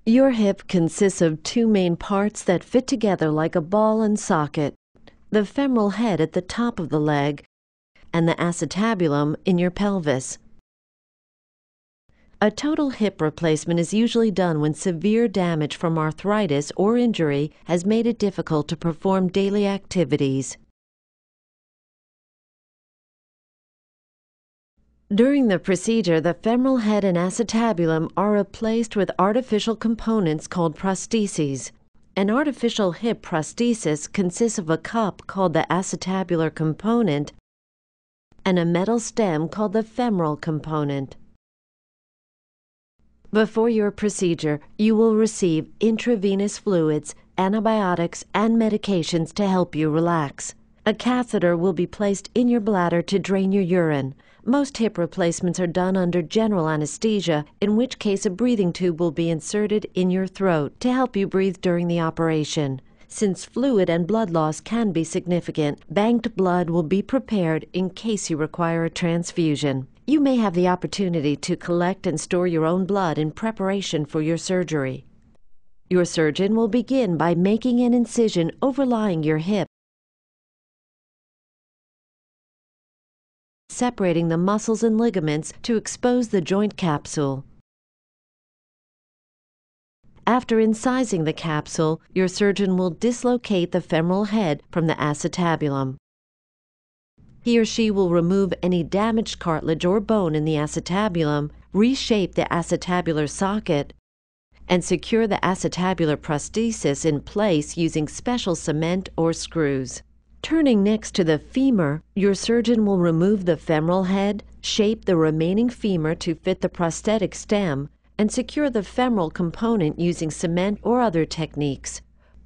Your hip consists of two main parts that fit together like a ball and socket: the femoral head at the top of the leg and the acetabulum in your pelvis. A total hip replacement is usually done when severe damage from arthritis or injury has made it difficult to perform daily activities. During the procedure, the femoral head and acetabulum are replaced with artificial components called prostheses. An artificial hip prosthesis consists of a cup called the acetabular component and a metal stem called the femoral component. Before your procedure, you will receive intravenous fluids, antibiotics, and medications to help you relax. A catheter will be placed in your bladder to drain your urine. Most hip replacements are done under general anesthesia, in which case a breathing tube will be inserted in your throat to help you breathe during the operation. Since fluid and blood loss can be significant, banked blood will be prepared in case you require a transfusion. You may have the opportunity to collect and store your own blood in preparation for your surgery. Your surgeon will begin by making an incision overlying your hip, separating the muscles and ligaments to expose the joint capsule. After incising the capsule, your surgeon will dislocate the femoral head from the acetabulum. He or she will remove any damaged cartilage or bone in the acetabulum, reshape the acetabular socket, and secure the acetabular prosthesis in place using special cement or screws. Turning next to the femur, your surgeon will remove the femoral head, shape the remaining femur to fit the prosthetic stem, and secure the femoral component using cement or other techniques.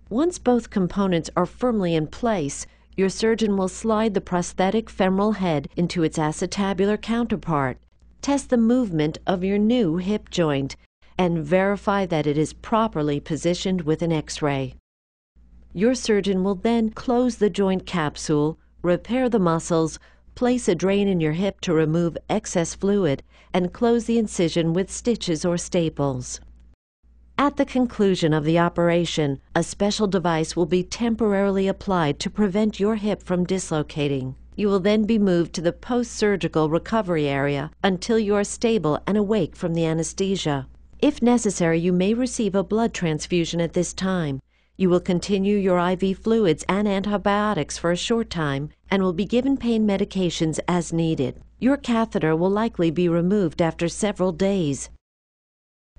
Once both components are firmly in place, your surgeon will slide the prosthetic femoral head into its acetabular counterpart, test the movement of your new hip joint, and verify that it is properly positioned with an X-ray. Your surgeon will then close the joint capsule, repair the muscles, place a drain in your hip to remove excess fluid, and close the incision with stitches or staples. At the conclusion of the operation, a special device will be temporarily applied to prevent your hip from dislocating. You will then be moved to the post-surgical recovery area until you are stable and awake from the anesthesia. If necessary, you may receive a blood transfusion at this time. You will continue your IV fluids and antibiotics for a short time and will be given pain medications as needed. Your catheter will likely be removed after several days.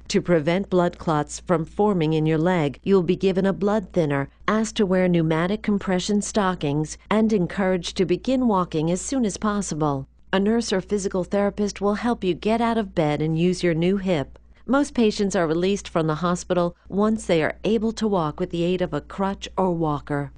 To prevent blood clots from forming in your leg, you will be given a blood thinner, asked to wear pneumatic compression stockings, and encouraged to begin walking as soon as possible. A nurse or physical therapist will help you get out of bed and use your new hip. Most patients are released from the hospital once they are able to walk with the aid of a crutch or walker.